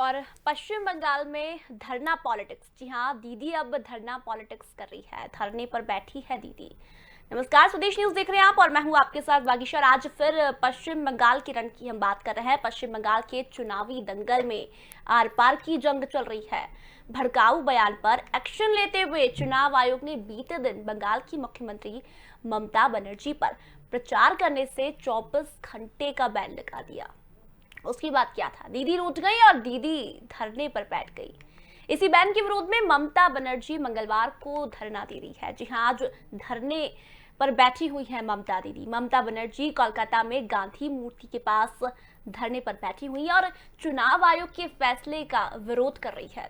और पश्चिम बंगाल में धरना पॉलिटिक्स। जी हाँ, दीदी अब धरना पॉलिटिक्स कर रही है, धरने पर बैठी है दीदी। नमस्कार, स्वदेश न्यूज देख रहे हैं आप और मैं हूं आपके साथ बागीशर। आज फिर पश्चिम बंगाल के रण की हम बात कर रहे हैं। पश्चिम बंगाल के चुनावी दंगल में आर पार की जंग चल रही है। भड़काऊ बयान पर एक्शन लेते हुए चुनाव आयोग ने बीते दिन बंगाल की मुख्यमंत्री ममता बनर्जी पर प्रचार करने से 24 घंटे का बैन लगा दिया। उसकी बात क्या था, दीदी रूठ गई और दीदी धरने पर बैठ गई। इसी बैन के विरोध में ममता बनर्जी मंगलवार को धरना दे रही है। जी हाँ, आज धरने पर बैठी हुई है ममता दीदी। ममता बनर्जी कोलकाता में गांधी मूर्ति के पास धरने पर बैठी हुई है और चुनाव आयोग के फैसले का विरोध कर रही है।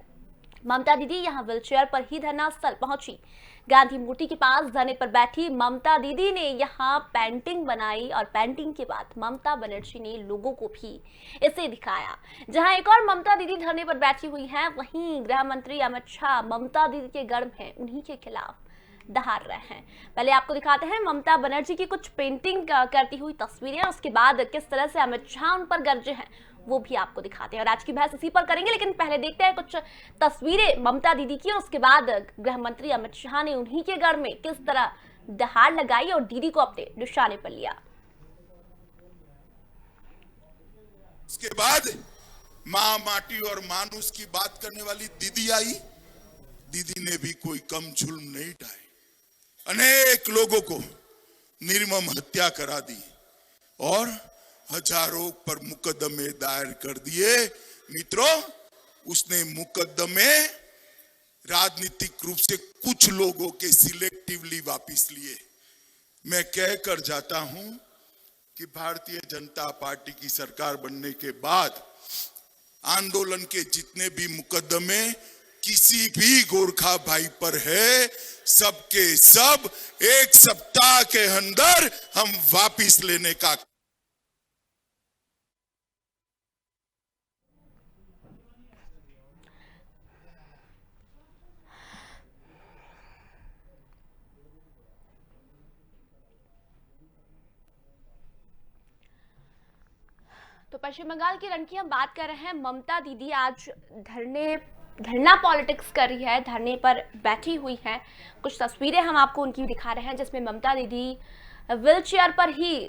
ममता दीदी यहां व्हीलचेयर पर ही धरना स्थल पहुंची। गांधी मूर्ति के पास धरने पर बैठी ममता दीदी ने यहां पेंटिंग बनाई और पेंटिंग के बाद ममता बनर्जी ने लोगों को भी इसे दिखाया। जहां एक और ममता दीदी धरने पर बैठी हुई हैं, वहीं गृह मंत्री अमित शाह ममता दीदी के गढ़ में उन्हीं के खिलाफ दहाड़ रहे हैं। पहले आपको दिखाते हैं ममता बनर्जी की कुछ पेंटिंग करती हुई तस्वीरें, उसके बाद किस तरह से अमित शाह उन पर गरजे हैं वो भी आपको दिखाते हैं। और आज की बहस इसी पर करेंगे, लेकिन पहले देखते हैं कुछ तस्वीरें ममता दीदी की और उसके बाद गृह मंत्री अमित शाह ने उन्हीं के घर में किस तरह दहाड़ लगाई और दीदी को अपने निशाने पर लिया। उसके बाद माँ माटी और मानुष की बात करने वाली दीदी आई। दीदी ने भी कोई कम जुल्म नहीं ढाए, अनेक लोगों को निर्मम हत्या करा दी और हजारों पर मुकदमे दायर कर दिए। मित्रों, उसने मुकदमे राजनीतिक रूप से कुछ लोगों के सिलेक्टिवली वापस लिए। मैं कहकर जाता हूं कि भारतीय जनता पार्टी की सरकार बनने के बाद आंदोलन के जितने भी मुकदमे किसी भी गोरखा भाई पर है, सबके सब एक सप्ताह के अंदर हम वापस लेने का। तो पश्चिम बंगाल की रण की हम बात कर रहे हैं। ममता दीदी आज धरना पॉलिटिक्स कर रही है, धरने पर बैठी हुई हैं। कुछ तस्वीरें हम आपको उनकी दिखा रहे हैं जिसमें ममता दीदी व्हीलचेयर पर ही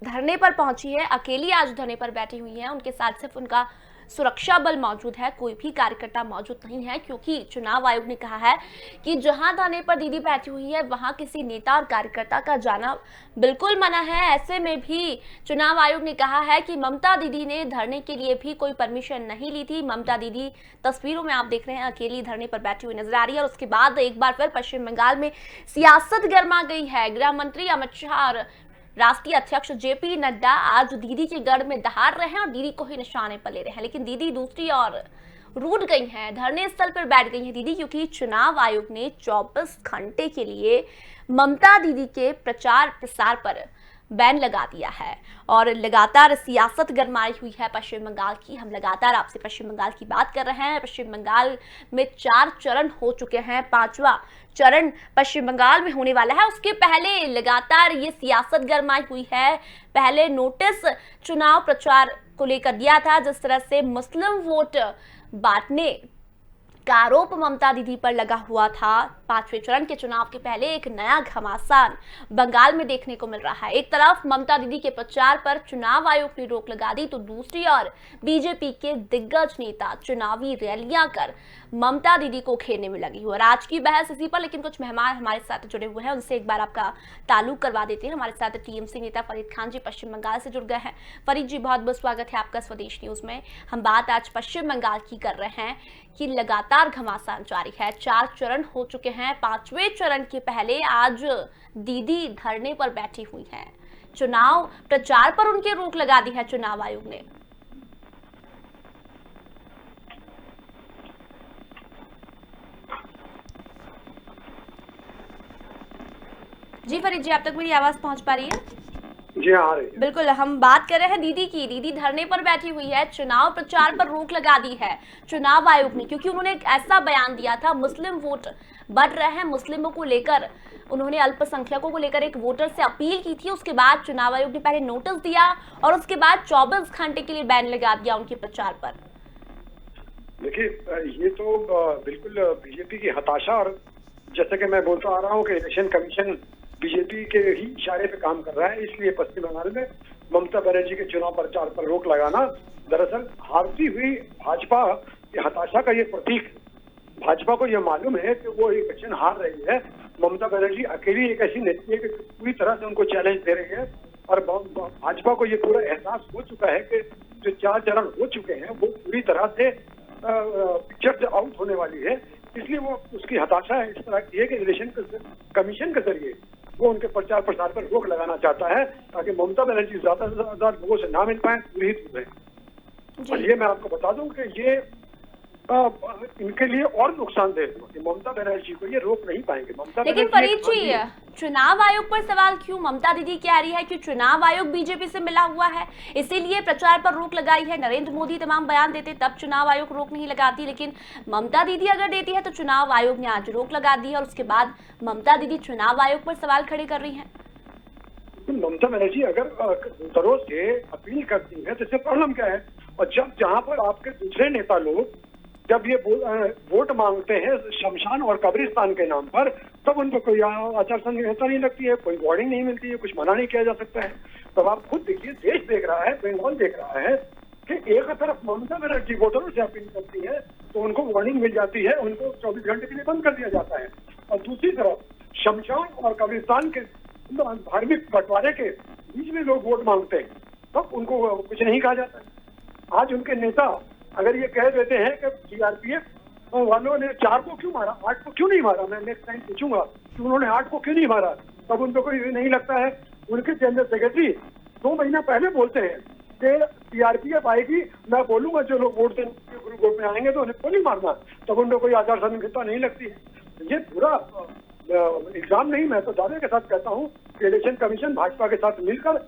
धरने पर पहुंची है, अकेली आज धरने पर बैठी हुई है। उनके साथ सिर्फ उनका सुरक्षा बल मौजूद है, कोई भी कार्यकर्ता मौजूद नहीं है, क्योंकि चुनाव आयोग ने कहा है कि जहां धरने पर दीदी बैठी हुई है वहां किसी नेता और कार्यकर्ता का जाना बिल्कुल मना है। ऐसे में भी चुनाव आयोग ने कहा है कि ममता दीदी ने धरने के लिए भी कोई परमिशन नहीं ली थी। ममता दीदी तस्वीरों में आप देख रहे हैं अकेली धरने पर बैठी हुई नजर आ रही है। और उसके बाद एक बार फिर पश्चिम बंगाल में सियासत गर्मा गई है। गृह मंत्री अमित शाह और राष्ट्रीय अध्यक्ष जेपी नड्डा आज दीदी के गढ़ में दहाड़ रहे हैं और दीदी को ही निशाने पर ले रहे हैं। लेकिन दीदी दूसरी ओर रूठ गई हैं, धरने स्थल पर बैठ गई हैं दीदी, क्योंकि चुनाव आयोग ने 24 घंटे के लिए ममता दीदी के प्रचार प्रसार पर बैन लगा दिया है। और लगातार सियासत गरमाई हुई है पश्चिम बंगाल की। हम लगातार आपसे पश्चिम बंगाल की बात कर रहे हैं। पश्चिम बंगाल में 4 चरण हो चुके हैं, 5वां चरण पश्चिम बंगाल में होने वाला है। उसके पहले लगातार ये सियासत गरमाई हुई है। पहले नोटिस चुनाव प्रचार को लेकर दिया था, जिस तरह से मुस्लिम वोट बांटने का आरोप ममता दीदी पर लगा हुआ था। 5वें चरण के चुनाव के पहले एक नया घमासान बंगाल में देखने को मिल रहा है। एक तरफ ममता दीदी के प्रचार पर चुनाव आयोग ने रोक लगा दी, तो दूसरी ओर बीजेपी के दिग्गज नेता चुनावी रैलियां कर ममता दीदी को घेरने में लगी हुई। और आज की बहस इसी पर, लेकिन कुछ मेहमान हमारे साथ जुड़े हुए हैं, उनसे एक बार आपका ताल्लुक करवा देते हैं। हमारे साथ टीएमसी नेता फरीद खान जी पश्चिम बंगाल से जुड़ गए हैं। फरीद जी, बहुत बहुत स्वागत है आपका स्वदेश न्यूज में। हम बात आज पश्चिम बंगाल की कर रहे हैं कि लगातार घमासान जारी है, 4 चरण हो चुके हैं। 5वें चरण के पहले आज दीदी धरने पर बैठी हुई हैं। चुनाव प्रचार पर उनके रोक लगा दी है चुनाव आयोग ने। जी फरीद जी, आप तक मेरी आवाज पहुंच पा रही है? जी हाँ, बिल्कुल। हम बात कर रहे हैं दीदी की। दीदी धरने पर बैठी हुई है, चुनाव प्रचार पर रोक लगा दी है चुनाव आयोग ने, क्योंकि उन्होंने एक ऐसा बयान दिया था, मुस्लिम वोट बढ़ रहे हैं, मुस्लिमों को लेकर उन्होंने अल्पसंख्यकों को लेकर एक वोटर से अपील की थी। उसके बाद चुनाव आयोग ने पहले नोटिस दिया और उसके बाद 24 घंटे के लिए बैन लगा दिया उनके प्रचार पर। देखिए, ये तो बिल्कुल बीजेपी की हताशा, और जैसे कि मैं बोलता आ रहा हूँ कि इलेक्शन कमीशन बीजेपी के ही इशारे पे काम कर रहा है, इसलिए पश्चिम बंगाल में ममता बनर्जी के चुनाव प्रचार पर रोक लगाना दरअसल हारती हुई भाजपा की हताशा का ये प्रतीक है। भाजपा को यह मालूम है कि वो इलेक्शन हार रही है, ममता बनर्जी अकेली एक ऐसी नेत्री है कि पूरी तरह से उनको चैलेंज दे रही है, और भाजपा को ये पूरा एहसास हो चुका है कि जो 4 चरण हो चुके हैं वो पूरी तरह से पिक्चर से आउट होने वाली है। इसलिए वो उसकी हताशा है इस तरह की है कि इलेक्शन कमीशन के जरिए वो उनके प्रचार प्रसार पर रोक लगाना चाहता है, ताकि ममता बनर्जी ज्यादा से ज्यादा लोगों से ना मिल पाए, पुरहित हो गए। और ये मैं आपको बता दूं कि ये इनके लिए और नुकसानदेह होगा कि ममता बनर्जी को ये रोक नहीं पाएंगे। ममता लेकिन फरीद जी, चुनाव आयोग पर सवाल क्यों? ममता दीदी कह रही है कि चुनाव आयोग बीजेपी से मिला हुआ है, इसीलिए प्रचार पर रोक लगाई है। नरेंद्र मोदी तमाम बयान देते तब चुनाव आयोग रोक नहीं लगाती, लेकिन ममता दीदी अगर देती है तो चुनाव आयोग ने आज रोक लगा दी है, और उसके बाद ममता दीदी चुनाव आयोग पर सवाल खड़े कर रही है। ममता बनर्जी अगर दूसरों से अपील करती है तो इससे प्रॉब्लम क्या है? और जहां पर आपके दूसरे नेता लोग जब ये वोट मांगते हैं शमशान और कब्रिस्तान के नाम पर, तब उनको कोई आचार संहिता नहीं लगती है, कोई वार्निंग नहीं मिलती है, कुछ मना नहीं किया जा सकता है। तब आप खुद देखिए, देश देख रहा है, बंगाल देख रहा है कि एक तरफ ममता बनर्जी वोटरों से अपील करती है तो उनको वार्निंग मिल जाती है, उनको 24 घंटे के लिए बंद कर दिया जाता है, और दूसरी तरफ शमशान और कब्रिस्तान के धार्मिक बंटवारे के बीच में लोग वोट मांगते हैं, तब उनको कुछ नहीं कहा जाता है। आज उनके नेता अगर ये कह देते हैं कि सीआरपीएफ वालों ने 4 को क्यों मारा, 8 को क्यों नहीं मारा, मैं नेक्स्ट टाइम पूछूंगा कि उन्होंने 8 को क्यों नहीं मारा, तब उनको कोई नहीं लगता है। उनके जनरल सेक्रेटरी 2 महीना पहले बोलते हैं कि सीआरपीएफ आएगी, मैं बोलूंगा जो लोग वोट देने गुरु गोट में आएंगे तो उन्हें गोली मारना, तब उनको कोई आचार संहिता नहीं लगती है। ये पूरा एग्जाम नहीं, मैं तो दावे के साथ कहता हूँ कि इलेक्शन कमीशन भाजपा के साथ मिलकर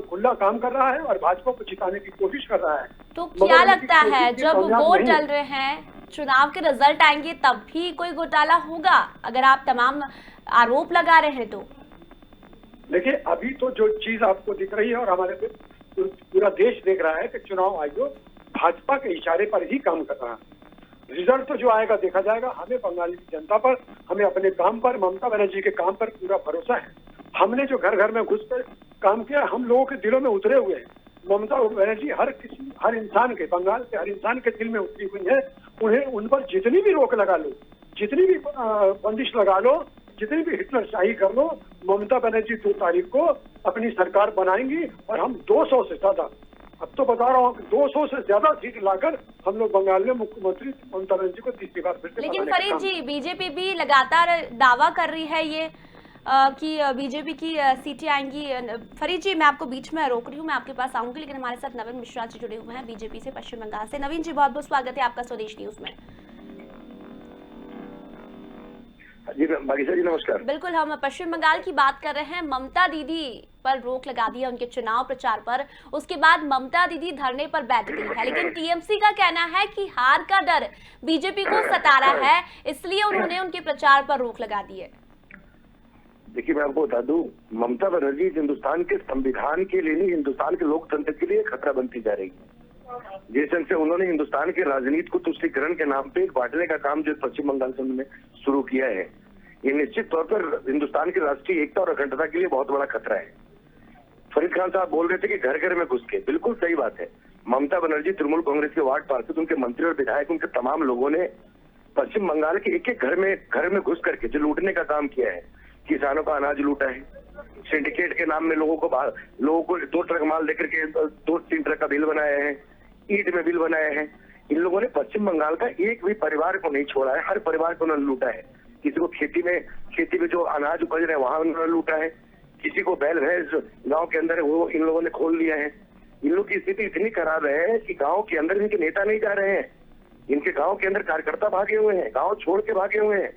खुला काम कर रहा है और भाजपा को जिताने की कोशिश कर रहा है। तो क्या लगता है जब वोट डल रहे हैं, चुनाव के रिजल्ट आएंगे, तब भी कोई घोटाला होगा अगर आप तमाम आरोप लगा रहे हैं तो? देखिए, अभी तो जो चीज आपको दिख रही है और हमारे पूरा देश देख रहा है कि चुनाव आयोग भाजपा के इशारे पर ही काम कर रहा है। रिजल्ट तो जो आएगा देखा जाएगा। हमें बंगाल की जनता पर, हमें अपने काम पर, ममता बनर्जी के काम पर पूरा भरोसा है। हमने जो घर घर में घुसकर काम किया, हम लोगों के दिलों में उतरे हुए हैं। ममता बनर्जी हर इंसान के, बंगाल के हर इंसान के दिल में उतरी हुई है। उन्हें उन पर जितनी भी रोक लगा लो, जितनी भी बंदिश लगा लो, जितनी भी हिटलरशाही कर लो, ममता बनर्जी 2 तारीख को अपनी सरकार बनाएंगी, और हम 200 से ज्यादा, अब तो बता रहा हूँ 200 से ज्यादा सीट लाकर हम लोग बंगाल में मुख्यमंत्री ममता बनर्जी को तीसरी बार फिर से। लेकिन फरीद जी, बीजेपी भी लगातार दावा कर रही है ये कि बीजेपी की सीटें आएंगी। फरीद जी, मैं आपको बीच में रोक रही हूँ, मैं आपके पास आऊंगी, लेकिन हमारे साथ नवीन मिश्रा जी जुड़े हुए हैं बीजेपी से पश्चिम बंगाल से। नवीन जी, बहुत बहुत स्वागत है आपका स्वदेश न्यूज में। जी बागीचा जी, नमस्कार। बिल्कुल, हम पश्चिम बंगाल की बात कर रहे हैं। ममता दीदी पर रोक लगा दी है उनके चुनाव प्रचार पर, उसके बाद ममता दीदी धरने पर बैठ गई है, लेकिन टीएमसी का कहना है कि हार का डर बीजेपी को सता रहा है, इसलिए उन्होंने उनके प्रचार पर रोक लगा दी है। देखिए, मैं आपको बता दूं, ममता बनर्जी हिंदुस्तान के संविधान के लिए नहीं, हिंदुस्तान के लोकतंत्र के लिए खतरा बनती जा रही है। जिस ढंग से उन्होंने हिंदुस्तान के राजनीति को तुष्टीकरण के नाम पे बांटने का काम जो पश्चिम बंगाल से उन्होंने शुरू किया है, ये निश्चित तौर पर हिंदुस्तान की राष्ट्रीय एकता और अखंडता के लिए बहुत बड़ा खतरा है। फरीद खान साहब बोल रहे थे कि घर घर में घुस के, बिल्कुल सही बात है। ममता बनर्जी तृणमूल कांग्रेस के वार्ड पार्षद, उनके मंत्री और विधायक, उनके तमाम लोगों ने पश्चिम बंगाल के एक एक घर में घुस करके जो लूटने का काम किया है, किसानों का अनाज लूटा है, सिंडिकेट के नाम में लोगों को 2 ट्रक माल देकर के 2-3 ट्रक का बिल बनाया है, ईंट में बिल बनाया है। इन लोगों ने पश्चिम बंगाल का एक भी परिवार को नहीं छोड़ा है, हर परिवार को उन्होंने लूटा है। किसी को खेती में जो अनाज उपज रहे हैं वहां उन्होंने लूटा है, किसी को बैल भैंस गांव के अंदर वो इन लोगों ने खोल लिया है। इन लोग की स्थिति इतनी खराब है कि गांव के अंदर इनके नेता नहीं जा रहे हैं, इनके गांव के अंदर कार्यकर्ता भागे हुए हैं, गांव छोड़ के भागे हुए हैं।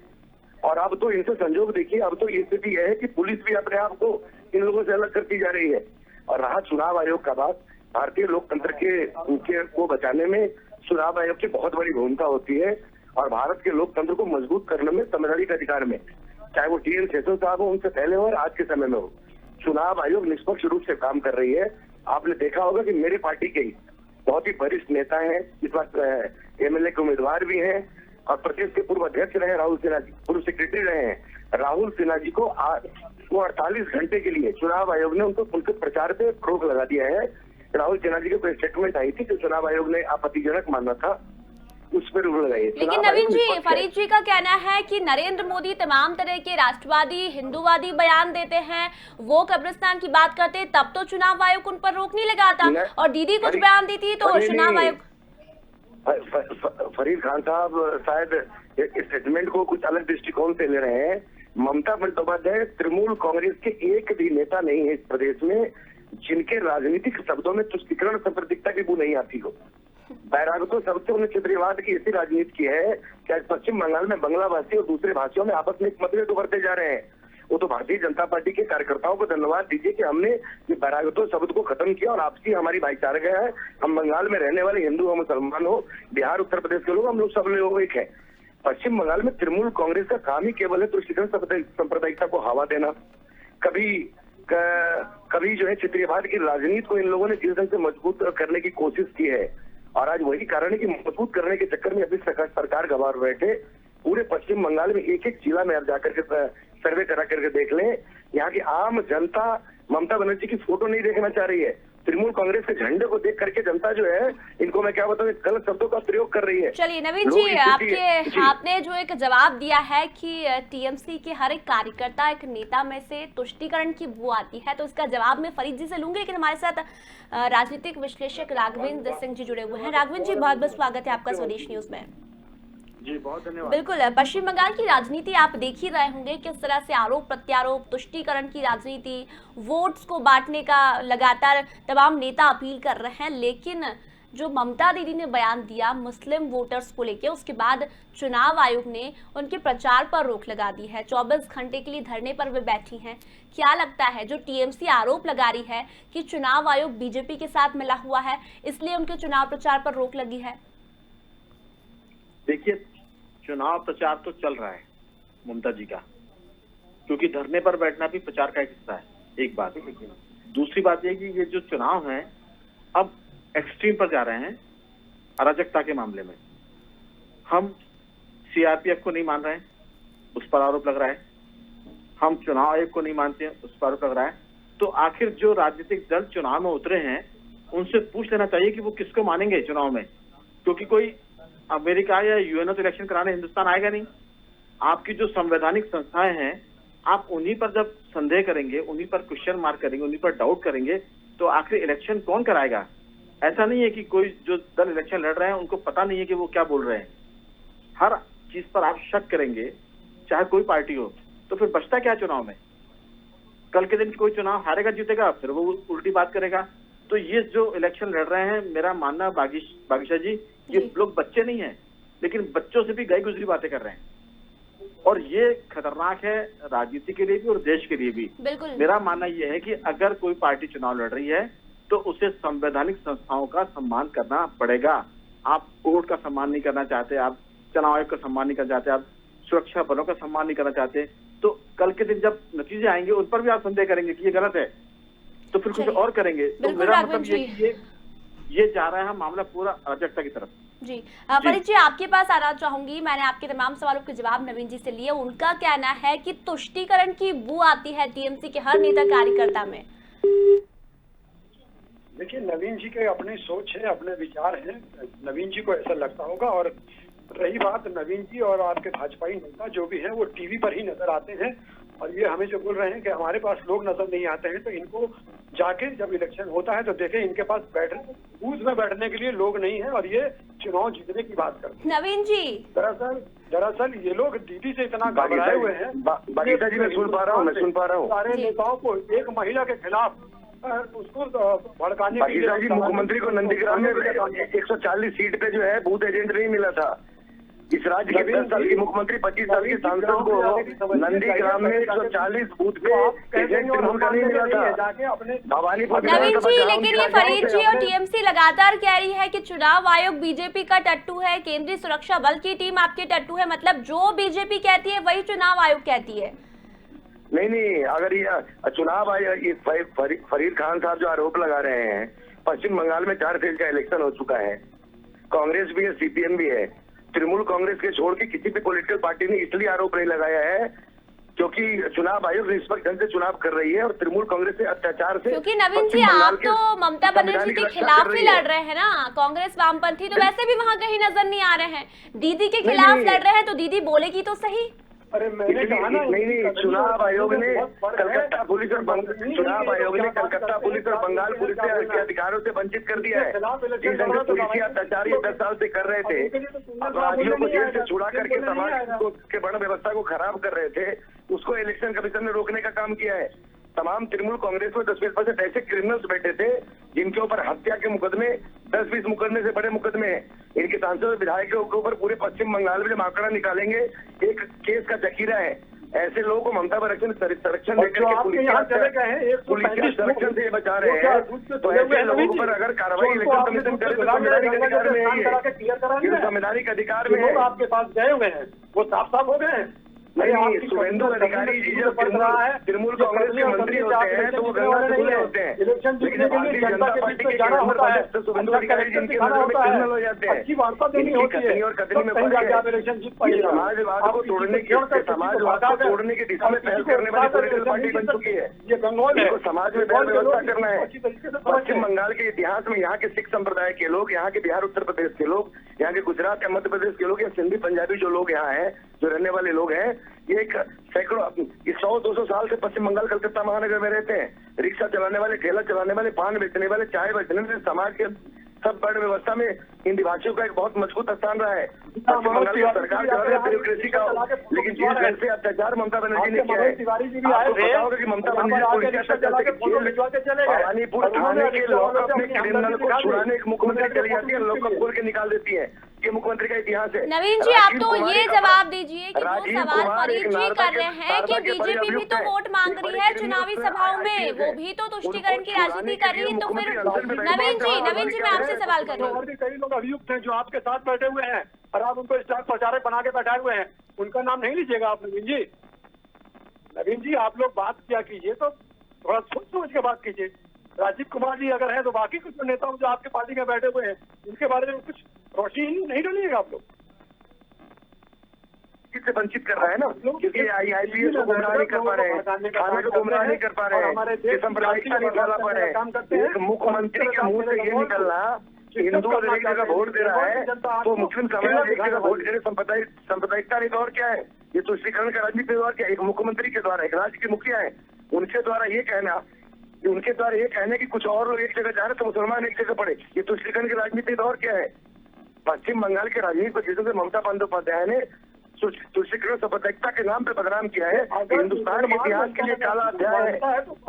और अब तो इनसे संजोग देखिए, अब तो ये स्थिति है कि पुलिस भी अपने आप को इन लोगों से अलग करती जा रही है। और रहा चुनाव आयोग का बात, भारतीय लोकतंत्र के को बचाने में चुनाव आयोग की बहुत बड़ी भूमिका होती है, और भारत के लोकतंत्र को मजबूत करने में, संवैधानिक का अधिकार में, चाहे वो टी एन शेषन साहब हो, उनसे पहले हो और आज के समय में हो, चुनाव आयोग निष्पक्ष रूप से काम कर रही है। आपने देखा होगा कि मेरे पार्टी के ही बहुत ही वरिष्ठ नेता हैं, इस वक्त एमएलए के उम्मीदवार भी हैं और प्रदेश के पूर्व अध्यक्ष रहे राहुल सिन्हा जी, पूर्व सेक्रेटरी रहे हैं। राहुल सिन्हा जी को 48 घंटे के लिए चुनाव आयोग ने उनके प्रचार पे रोक लगा दिया है। राहुल सिन्हा जी की कोई स्टेटमेंट आई थी जो चुनाव आयोग ने आपत्तिजनक माना था, उस पर रोक लगाई। लेकिन नवीन जी, फरीद जी का कहना है कि नरेंद्र मोदी तमाम तरह के राष्ट्रवादी हिंदूवादी बयान देते हैं, वो कब्रिस्तान की बात करते, तब तो चुनाव आयोग उन पर रोक नहीं लगाता, और दीदी कुछ बयान दी थी तो चुनाव आयोग। फरीद खान साहब शायद इस स्टेटमेंट को कुछ अलग दृष्टिकोण से ले रहे हैं। ममता बंदोपाध्याय तृणमूल कांग्रेस के एक भी नेता नहीं है इस प्रदेश में जिनके राजनीतिक शब्दों में तुष्टीकरण सांप्रदायिकता की बू नहीं आती हो। बैरागतो शब्द उन्हें क्षेत्रीयवाद की ऐसी राजनीति की है कि आज पश्चिम बंगाल में बांग्ला भाषी और दूसरे भाषियों में आपस में मतभेद उभरते जा रहे हैं। वो तो भारतीय जनता पार्टी के कार्यकर्ताओं को धन्यवाद दीजिए कि हमने ये बैरागतो शब्द को खत्म किया और आपसी हमारी भाईचारा गया है। हम बंगाल में रहने वाले हिंदू हो, मुसलमान हो, बिहार उत्तर प्रदेश के लोग, हम लोग सब लोग एक है। पश्चिम बंगाल में तृणमूल कांग्रेस का काम ही केवल है तुष्टीकरण सांप्रदायिकता को हवा देना। कभी जो है क्षेत्रीयवाद की राजनीति को इन लोगों ने जिस ढंग से मजबूत करने की कोशिश की है और आज वही कारण है कि मजबूत करने के चक्कर में अभी सरकार गंवा बैठे। पूरे पश्चिम बंगाल में एक एक जिला में आप जाकर के सर्वे करा करके देख लें, यहाँ की आम जनता ममता बनर्जी की फोटो नहीं देखना चाह रही है। तृणमूल कांग्रेस के झंडे को देख करके जनता जो है, इनको मैं क्या बताऊं, गलत शब्दों का प्रयोग कर रही है। चलिए नवीन जी, आपने जो एक जवाब दिया है कि टीएमसी के हर एक कार्यकर्ता, एक नेता में से तुष्टीकरण की बू आती है, तो इसका जवाब मैं फरीद जी से लूंगी, लेकिन हमारे साथ राजनीतिक विश्लेषक राघवेंद्र सिंह जी जुड़े हुए हैं। राघवेंद्र जी, बहुत बहुत स्वागत है आपका स्वदेश न्यूज में। जी बहुत धन्यवाद। बिल्कुल, पश्चिम बंगाल की राजनीति आप देख ही रहे होंगे किस तरह से आरोप प्रत्यारोप, तुष्टीकरण की राजनीति, वोट्स को बांटने का लगातार तमाम नेता अपील कर रहे हैं। लेकिन जो ममता दीदी ने बयान दिया मुस्लिम वोटर्स को लेकर, उसके बाद चुनाव आयोग ने उनके प्रचार पर रोक लगा दी है। 24 घंटे के लिए धरने पर वे बैठी हैं। क्या लगता है, जो टीएमसी आरोप लगा रही है कि चुनाव आयोग बीजेपी के साथ मिला हुआ है, इसलिए उनके चुनाव प्रचार पर रोक लगी है? देखिए, चुनाव प्रचार तो चल रहा है ममता जी का, क्योंकि धरने पर बैठना भी प्रचार का एक हिस्सा है, एक बात। दूसरी बात यह कि ये जो चुनाव है अब एक्सट्रीम पर जा रहे हैं अराजकता के मामले में। हम सीआरपीएफ को नहीं मान रहे हैं, उस पर आरोप लग रहा है। हम चुनाव आयोग को नहीं मानते हैं, उस पर आरोप लग रहा है। तो आखिर जो राजनीतिक दल चुनाव में उतरे हैं उनसे पूछ लेना चाहिए कि वो किसको मानेंगे चुनाव में, क्योंकि कोई अमेरिका या यूएनओ तो इलेक्शन कराने हिंदुस्तान आएगा नहीं। आपकी जो संवैधानिक संस्थाएं हैं, आप उन्हीं पर जब संदेह करेंगे, उन्हीं पर क्वेश्चन मार्क करेंगे, उन्हीं पर डाउट करेंगे, तो आखिर इलेक्शन कौन कराएगा? ऐसा नहीं है कि कोई जो दल इलेक्शन लड़ रहे हैं उनको पता नहीं है कि वो क्या बोल रहे हैं। हर चीज पर आप शक करेंगे, चाहे कोई पार्टी हो, तो फिर बचता क्या चुनाव में? कल के दिन कोई चुनाव हारेगा जीतेगा, फिर वो उल्टी बात करेगा। तो ये जो इलेक्शन लड़ रहे हैं, मेरा मानना बागीशा जी, ये लोग बच्चे नहीं हैं, लेकिन बच्चों से भी गई गुजरी बातें कर रहे हैं, और ये खतरनाक है राजनीति के लिए भी और देश के लिए भी। मेरा मानना ये है कि अगर कोई पार्टी चुनाव लड़ रही है तो उसे संवैधानिक संस्थाओं का सम्मान करना पड़ेगा। आप कोर्ट का सम्मान नहीं करना चाहते, आप चुनाव आयोग का सम्मान नहीं करना चाहते, आप सुरक्षा बलों का सम्मान नहीं करना चाहते, तो कल के दिन जब नतीजे आएंगे उन पर भी आप संदेह करेंगे कि ये गलत है, तो फिर कुछ और करेंगे। तो मेरा मतलब ये जा रहा है मामला पूरा अराजकता की तरफ। जी फरीद जी, आपके पास आना चाहूंगी। मैंने आपके तमाम सवालों के जवाब नवीन जी से लिए। उनका कहना है कि तुष्टीकरण की बू आती है टीएमसी के हर नेता कार्यकर्ता में। देखिए, नवीन जी के अपनी सोच है, अपने विचार हैं, नवीन जी को ऐसा लगता होगा। और रही बात नवीन जी और आपके भाजपाई नेता जो भी हैं वो टीवी पर ही नजर आते हैं, और ये हमें जो बोल रहे हैं कि हमारे पास लोग नजर नहीं आते हैं, तो इनको जाके जब इलेक्शन होता है तो देखें, इनके पास बूथ में बैठने के लिए लोग नहीं है और ये चुनाव जीतने की बात करते हैं। नवीन जी, दरअसल ये लोग दीदी से इतना घबराए हुए हैं। बागीशा जी, मैं सुन पा रहा हूँ सारे नेताओं को एक महिला के खिलाफ उसको भड़काने के लिए। मुख्यमंत्री को नंदीग्राम में 140 सीट पे जो है बूथ एजेंट नहीं मिला था। इस राज्य के 10 साल की मुख्यमंत्री 25 साल के सांसद को नंदीग्राम में 140 बूथ पे एजेंट का नहीं मिला था। नवीन जी, लेकिन ये फरीद जी और टीएमसी लगातार कह रही है कि चुनाव आयोग बीजेपी का टट्टू है, केंद्रीय सुरक्षा बल की टीम आपके टट्टू है। मतलब जो बीजेपी कहती है वही चुनाव आयोग कहती है। नहीं, अगर ये चुनाव आयोग फरीद खान साहब जो आरोप लगा रहे हैं पश्चिम बंगाल में 4 फेज का इलेक्शन हो चुका है, कांग्रेस भी है, सीपीएम भी है। तृणमूल कांग्रेस के छोड़ के किसी भी पॉलिटिकल पार्टी ने इसलिए आरोप नहीं लगाया है क्योंकि चुनाव आयोग निष्पक्ष ढंग से चुनाव कर रही है और तृणमूल कांग्रेस से अत्याचार से। क्योंकि नवीन जी आप तो ममता बनर्जी के खिलाफ ही लड़ रहे हैं ना, कांग्रेस वामपंथी तो वैसे भी वहाँ कहीं नजर नहीं आ रहे हैं, दीदी के खिलाफ लड़ रहे हैं तो दीदी बोलेगी तो सही। अरे मैंने कहा ना, नहीं, चुनाव आयोग ने कलकत्ता पुलिस और चुनाव आयोग ने कलकत्ता पुलिस और बंगाल पुलिस के अधिकारों से वंचित कर दिया है। जिस ढंग से पुलिस अत्याचार ये 10 साल से कर रहे थे, अपराधियों को जेल से छुड़ा करके समाज के वर्ण व्यवस्था को खराब कर रहे थे, उसको इलेक्शन कमीशन ने रोकने का काम किया है। तमाम तृणमूल कांग्रेस में 10-20% ऐसे क्रिमिनल्स बैठे थे जिनके ऊपर हत्या के मुकदमे 10-20 मुकदमे से बड़े मुकदमे हैं। इनके सांसद विधायकों के ऊपर पूरे पश्चिम बंगाल में जब आंकड़ा निकालेंगे एक केस का जखीरा है। ऐसे लोगों को ममता बनर्जी ने संरक्षण देकर के पुलिस के संरक्षण से बचा रहे हैं। तो ऐसे लोगों पर अगर कार्रवाई इलेक्शन कमीशन करे तो संवैधानिक अधिकार में है, ये संवैधानिक अधिकार में है। आपके पास गए हुए हैं, वो साफ साफ हो गए हैं। नहीं, शुभेंदु अधिकारी जी जब तृणमूल कांग्रेस के मंत्री होते हैं तो वो गंगा से खुले होते हैं, लेकिन भारतीय जनता पार्टी के शुभेंदु अधिकारी जिनके नजर में क्रिमिनल हो जाते हैं। कतनी और कतनी में समाजवाद को तोड़ने की दिशा में पहल करने वाली पॉलिटिकल पार्टी बन चुकी है। इनको समाज में न्याय व्यवस्था करना है। पश्चिम बंगाल के इतिहास में यहाँ के सिख संप्रदाय के लोग, यहाँ के बिहार उत्तर प्रदेश के लोग, यहाँ के गुजरात या मध्य प्रदेश के लोग या सिंधी पंजाबी जो लोग यहाँ हैं, जो रहने वाले लोग हैं, ये एक सैकड़ों 100-200 साल से पश्चिम बंगाल कलकत्ता महानगर में रहते हैं। रिक्शा चलाने वाले, ठेला चलाने वाले, पान बेचने वाले, चाय बेचने वाले, समाज के सब वर्ण व्यवस्था में हिंदी भाषियों का एक बहुत मजबूत स्थान रहा है। पश्चिम बंगाल की सरकार जो है ब्यूरोक्रेसी का, लेकिन जिस ढंग से अत्याचार ममता बनर्जी ने किया है, आपको पता होगा कि ममता बनर्जी भवानीपुर थाने के लॉकअप में क्रिमिनल को छुड़ाने एक मुख्यमंत्री चली जाती है, लॉकअप खोल के निकाल देती है। ये मुख्यमंत्री का इतिहास है। नवीन जी आप तो ये जवाब दीजिए कि जो सवाल फरीद जी कर रहे हैं कि बीजेपी भी तो वोट मांग रही है चुनावी सभाओं में, वो भी तो तुष्टीकरण की राजनीति कर रही है, तो फिर नवीन जी मैं आपसे सवाल कर रही हूँ। और भी कई लोग अभियुक्त हैं जो आपके साथ बैठे हुए हैं और आप उनको स्टार प्रचारक बना के बैठाए हुए हैं, उनका नाम नहीं लीजिएगा आप नवीन जी। नवीन जी आप लोग बात किया कीजिए तो थोड़ा सोच समझ के बात कीजिए। राजीव कुमार जी अगर है तो बाकी कुछ नेता जो आपके पार्टी में बैठे हुए हैं उनके बारे में कुछ रोशनी नहीं डालिएगा आप लोग। किससे वंचित कर रहा है ना, क्योंकि IPS को गुमराह नहीं कर पा रहे हैं, थाने को गुमराह नहीं कर पा रहे हैं, सांप्रदायिकता नहीं फैला पा रहे हैं। एक मुख्यमंत्री के मुंह से ये निकलना कि हिंदू एक जगह वोट दे रहा है तो मुस्लिम समाज एक जगह वोट दे रहे, सांप्रदायिकता नहीं तो और क्या है? ये तुष्टीकरण का राजनीति और क्या? एक मुख्यमंत्री के द्वारा, एक राज्य के मुखिया है, उनके द्वारा ये कहना कि कुछ और लोग एक जगह जा रहे तो मुसलमान एक जगह पड़े, ये तुष्टीकरण की राजनीति तो और क्या है? पश्चिम बंगाल के राजनीति को जिस से ममता बंदोपाध्याय ने तुष्टीकरण सांप्रदायिकता के नाम पे बदनाम किया है, हिंदुस्तान के इतिहास के लिए काला अध्याय है।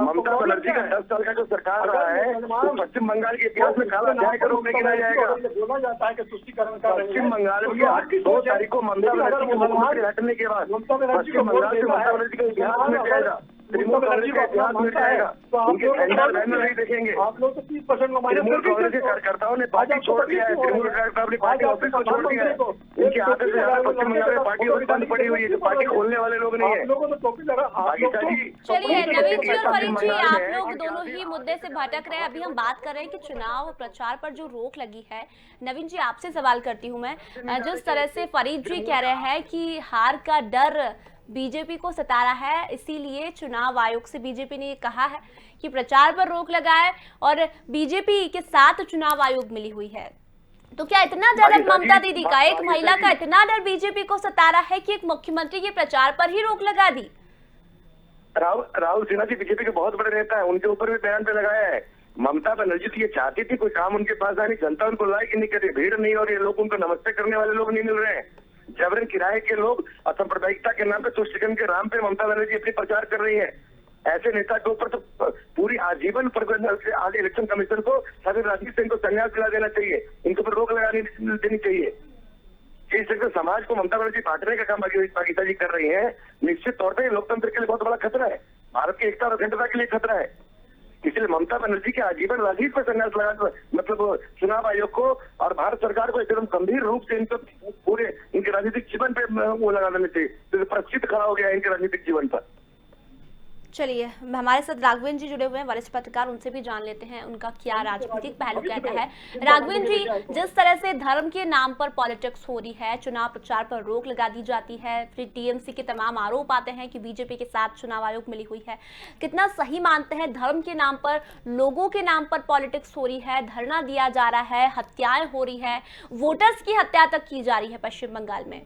ममता बनर्जी का 10 साल का जो सरकार रहा है वो पश्चिम बंगाल के इतिहास में काला अध्याय के रूप में गिना जाएगा। बोला जाता है कि तुष्टीकरण का पश्चिम बंगाल में 2 तारीख को ममता बनर्जी के मुख्यमंत्री हटने के बाद पश्चिम बंगाल से ममता बनर्जी का इतिहास में जाएगा, तृणमूल कांग्रेस का इतिहास में जाएगा। उनके झंडा नहीं देखेंगे। आप लोग तो 30% तृणमूल कांग्रेस के कार्यकर्ताओं ने पार्टी छोड़ दिया है, तृणमूल कार्यकर्ता अपनी पार्टी ऑफिस को छोड़ दिया है। उनके आते से ज्यादा पश्चिम बंगाल में पार्टी ऑफिस बंद पड़ी हुई है, जो पार्टी खोलने वाले लोग नहीं है। चलिए नवीन जी और फरीद जी आप लोग दोनों ही मुद्दे से भटक रहे हैं। अभी हम बात कर रहे हैं कि चुनाव प्रचार पर जो रोक लगी है। नवीन जी आपसे सवाल करती हूँ मैं, जिस तरह से फरीद जी कह रहे हैं कि हार का डर बीजेपी को सता रहा है, इसीलिए चुनाव आयोग से बीजेपी ने कहा है कि प्रचार पर रोक लगाए और बीजेपी के साथ चुनाव आयोग मिली हुई है। तो क्या इतना डर ममता दीदी का, एक महिला का इतना डर बीजेपी को सता रहा है कि एक मुख्यमंत्री के प्रचार पर ही रोक लगा दी? राहुल सिन्हा जी बीजेपी के बहुत बड़े नेता है, उनके ऊपर भी बयान पे लगाया है। ममता बनर्जी तो ये चाहती थी कोई काम उनके पास आने, जनता उनको लाइक नहीं करे, भीड़ नहीं हो रही है, लोग उनको नमस्ते करने वाले लोग नहीं मिल रहे हैं। जबरन किराए के लोग असंप्रदायिकता के नाम पे, तुष्टीकरण के नाम पे ममता बनर्जी अपनी प्रचार कर रही है। ऐसे नेता के ऊपर तो पूरी आजीवन आज इलेक्शन कमीशन को सभी राजनीति से इनको संन्यास दिला देना चाहिए, इनके ऊपर रोक लगा देनी चाहिए। इस तरह समाज को ममता बनर्जी बांटने का काम पाकिस्तान जी कर रही है, निश्चित तौर पर लोकतंत्र के लिए बहुत बड़ा खतरा है, भारत की एकता और अखंडता के लिए खतरा है। इसलिए ममता बनर्जी के आजीवन राजनीति पर संन्यास लगा, मतलब चुनाव आयोग को और भारत सरकार को एकदम गंभीर रूप से इनको पूरे इनके राजनीतिक जीवन पे वो लगा देना चाहिए, तो प्रश्चित खड़ा हो गया इनके राजनीतिक जीवन पर। चलिए हमारे साथ राघवेंद्र जी जुड़े हुए हैं, वरिष्ठ पत्रकार, उनसे भी जान लेते हैं उनका क्या राजनीतिक पहलू कहना है। राघवेंद्र जी, जिस तरह से धर्म के नाम पर पॉलिटिक्स हो रही है, चुनाव प्रचार पर रोक लगा दी जाती है, फिर टीएमसी के तमाम आरोप आते हैं कि बीजेपी के साथ चुनाव आयोग मिली हुई है, कितना सही मानते हैं धर्म के नाम पर, लोगों के नाम पर पॉलिटिक्स हो रही है, धरना दिया जा रहा है, हत्याएं हो रही है, वोटर्स की हत्या तक की जा रही है पश्चिम बंगाल में?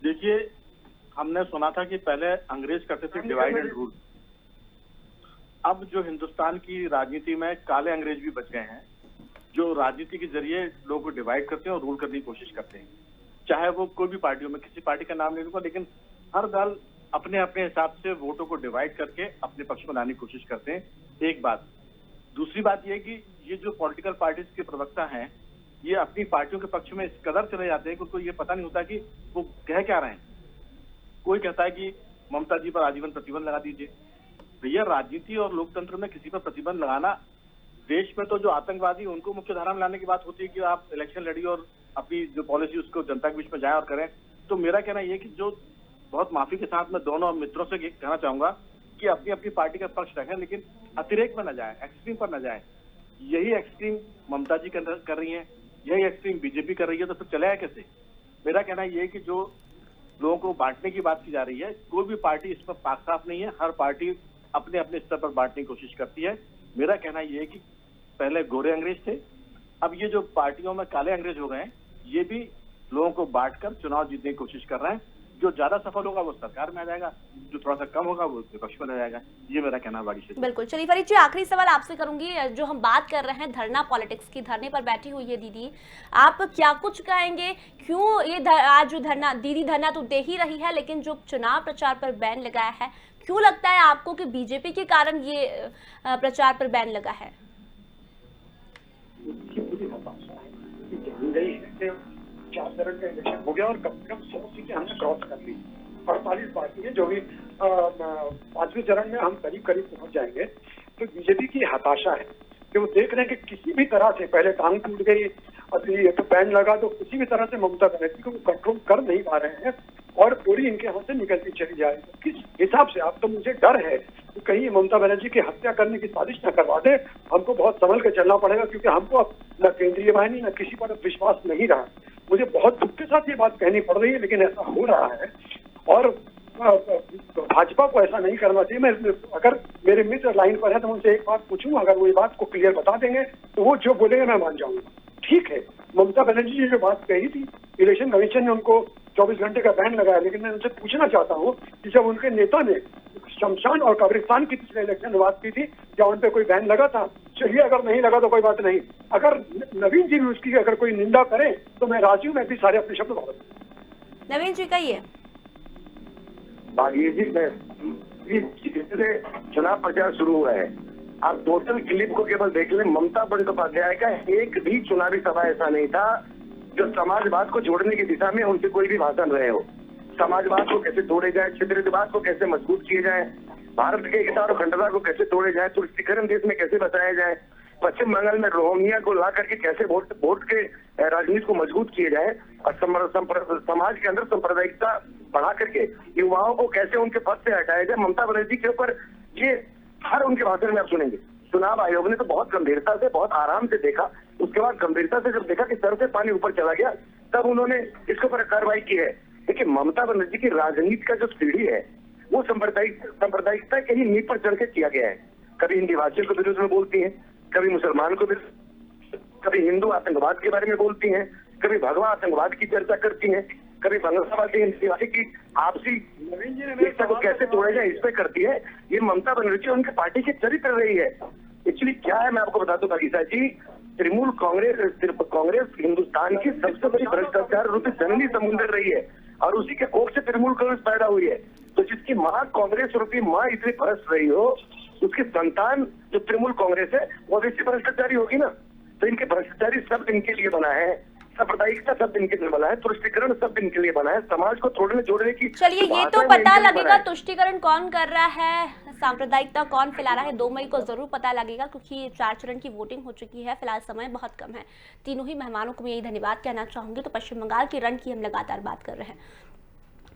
देखिए, हमने सुना था कि पहले अंग्रेज करते थे डिवाइड एंड रूल। अब जो हिंदुस्तान की राजनीति में काले अंग्रेज भी बच गए हैं, जो राजनीति के जरिए लोगों को डिवाइड करते हैं और रूल करने की कोशिश करते हैं। चाहे वो कोई भी पार्टी हो, मैं किसी पार्टी का नाम ले लूंगा, लेकिन हर दल अपने अपने हिसाब से वोटों को डिवाइड करके अपने पक्ष में लाने की कोशिश करते हैं। एक बात। दूसरी बात यह कि ये जो पॉलिटिकल पार्टीज के प्रवक्ता हैं, ये अपनी पार्टियों के पक्ष में इस कदर चले जाते हैं कि उनको ये पता नहीं होता कि वो कह क्या रहे हैं। कोई कहता है कि ममता जी पर आजीवन प्रतिबंध लगा दीजिए। भैया, राजनीति और लोकतंत्र में किसी पर प्रतिबंध लगाना, देश में तो जो आतंकवादी उनको मुख्य धारा में लाने की बात होती है कि आप इलेक्शन लड़िए और अपनी जो पॉलिसी उसको जनता के बीच में जाए और करें। तो मेरा कहना यह कि जो बहुत माफी के साथ मैं दोनों मित्रों से कहना चाहूंगा कि अपनी अपनी पार्टी का पक्ष रखें, लेकिन अतिरेक में न जाए, एक्सट्रीम पर न जाए। यही एक्सट्रीम ममता जी कर रही है, यही एक्सट्रीम बीजेपी कर रही है, तो फिर चलेगा कैसे? मेरा कहना यह है कि जो लोगों को बांटने की बात की जा रही है, कोई भी पार्टी इस पर पाक साफ नहीं है। हर पार्टी अपने अपने स्तर पर बांटने की कोशिश करती है। मेरा कहना यह है कि पहले गोरे अंग्रेज थे, अब ये जो पार्टियों में काले अंग्रेज हो गए हैं, ये भी लोगों को बांटकर चुनाव जीतने की कोशिश कर रहे हैं। जो ज्यादा सफल होगा वो सरकार में आ जाएगा, जो थोड़ा सा कम होगा वो विपक्ष में आ जाएगा। ये मेरा कहना है। बाकी बिल्कुल। चलिए फरीद जी, आखिरी सवाल आपसे करूंगी। जो हम बात कर रहे हैं धरना पॉलिटिक्स की, धरने पर बैठी हुई है दीदी, आप क्या कुछ कहेंगे? क्यों ये आज जो धरना, दीदी धरना तो दे ही रही है, लेकिन जो चुनाव प्रचार पर बैन लगाया है, क्यों लगता है आपको कि बीजेपी के कारण ये प्रचार पर बैन लगा है? चार चरण का इलेक्शन हो गया और कम से कम 100 सीटें हमने क्रॉस कर ली। 48 बाकी है, जो भी 5वें चरण में हम करीब करीब पहुंच जाएंगे। तो बीजेपी की हताशा है कि वो देख रहे हैं कि किसी भी तरह से, पहले टांग टूट गई, अभी तो बैन लगा, तो किसी भी तरह से ममता बनर्जी को कंट्रोल कर नहीं पा रहे हैं और पूरी इनके हाथ से निकलती चली जाए। किस हिसाब से? अब तो मुझे डर है कि कहीं ममता बनर्जी की हत्या करने की साजिश न करवा दे। हमको बहुत संभल के चलना पड़ेगा, क्योंकि हमको अब न केंद्रीय बाहिनी न किसी पर विश्वास नहीं रहा। मुझे बहुत दुख के साथ ये बात कहनी पड़ रही है, लेकिन ऐसा हो रहा है और भाजपा को ऐसा नहीं करना चाहिए। मैं, अगर मेरे मित्र लाइन पर है तो उनसे एक बात पूछूं, अगर वो ये बात को क्लियर बता देंगे तो वो जो बोलेंगे मैं मान जाऊंगा। ठीक है, ममता बनर्जी ने जो बात कही थी, इलेक्शन कमीशन ने उनको 24 घंटे का बैन लगाया, लेकिन मैं उनसे पूछना चाहता हूँ कि जब उनके नेता ने शमशान और कब्रिस्तान की पिछले इलेक्शन में बात की थी, क्या उन पे कोई बैन लगा था? चलिए, अगर नहीं लगा तो कोई बात नहीं। अगर नवीन जी भी उसकी अगर कोई निंदा करे तो मैं राजी हूँ, मैं भी सारे अपने शब्द वापस। नवीन जी कहिए। चुनाव प्रचार शुरू हुआ है, आप टोटल क्लिप को केवल देख लें। ममता बंदोपाध्याय का एक भी चुनावी सभा ऐसा नहीं था जो समाजवाद को जोड़ने की दिशा में उनसे कोई भी भाषण रहे हो। समाजवाद को कैसे तोड़े जाए, क्षेत्रीयवाद को कैसे मजबूत किए जाए, भारत के एकता और अखंडता को कैसे तोड़े जाए, तुष्टिकरण देश में कैसे बचाया जाए, पश्चिम बंगाल में रोहिंग्या को ला करके कैसे वोट के राजनीति को मजबूत किए जाए और समाज के अंदर सांप्रदायिकता बढ़ा करके युवाओं को कैसे उनके पद से हटाया जाए। ममता बनर्जी के ऊपर ये हर उनके भाषण में आप सुनेंगे। चुनाव आयोग ने तो बहुत गंभीरता से, बहुत आराम से देखा। उसके बाद गंभीरता से जब देखा कि सर से पानी ऊपर चला गया, तब उन्होंने इसके ऊपर कार्रवाई की है। देखिए, ममता बनर्जी की राजनीति का जो सीढ़ी है वो सांप्रदायिकता के ही नींव पर चढ़ के किया गया है। कभी हिंदी भाषियों के विरोध में बोलती है, कभी मुसलमान को, कभी हिंदू आतंकवाद के बारे में बोलती हैं, कभी भगवा आतंकवाद की चर्चा करती हैं, कभी बांग्लादेशी हिंदी की आपसी एकता को कैसे तोड़ा जाए इस पे करती है। ये ममता बनर्जी उनके पार्टी की चरित्र रही है। एक्चुअली क्या है, मैं आपको बता दूं भागीसा जी, तृणमूल कांग्रेस हिंदुस्तान की सबसे बड़ी भ्रष्टाचार रूपी जननी समुद्र रही है और उसी के कोख से तृणमूल कांग्रेस पैदा हुई है। तो जिसकी माँ कांग्रेस रूपी माँ इतनी भ्रष्ट रही हो, उसकी संतान जो तृणमूल कांग्रेस है वो वैसी भ्रष्टाचारी होगी ना। तो इनके भ्रष्टाचारी शब्द इनके लिए बना है, सांप्रदायिकता शब्द इनके लिए बना है, तुष्टिकरण शब्द इनके लिए बना है, समाज को तोड़ने जोड़ने की। चलिए, ये तो पता लगेगा तुष्टिकरण कौन कर रहा है, सांप्रदायिकता कौन फैला रहा है, 2 मई को जरूर पता लगेगा, क्योंकि 4 चरण की वोटिंग हो चुकी है। फिलहाल समय बहुत कम है। तीनों ही मेहमानों को मैं यही धन्यवाद कहना चाहूंगी। तो पश्चिम बंगाल के रण की हम लगातार बात कर रहे हैं।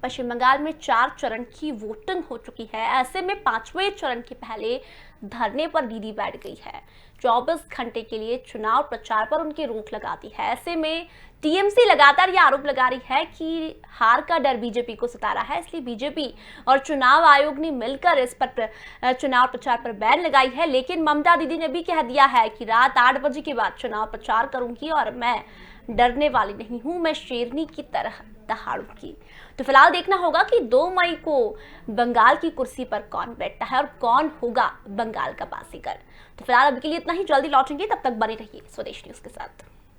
पश्चिम बंगाल में 4 चरण की वोटिंग हो चुकी है। ऐसे में 5वें चरण के पहले धरने पर दीदी बैठ गई है। 24 घंटे के लिए चुनाव प्रचार पर उनकी रोक लगा दी है। ऐसे में टीएमसी लगातार यह आरोप लगा रही है कि हार का डर बीजेपी को सता रहा है, इसलिए बीजेपी और चुनाव आयोग ने मिलकर इस पर चुनाव प्रचार पर बैन लगाई है। लेकिन ममता दीदी ने भी कह दिया है कि रात 8 बजे के बाद चुनाव प्रचार करूंगी और मैं डरने वाली नहीं हूं, मैं शेरनी की तरह दहाड़ूंगी। तो फिलहाल देखना होगा कि 2 मई को बंगाल की कुर्सी पर कौन बैठता है और कौन होगा बंगाल का बासीगर। तो फिलहाल अभी के लिए इतना ही, जल्दी लौटेंगे, तब तक बने रहिए स्वदेश न्यूज के साथ।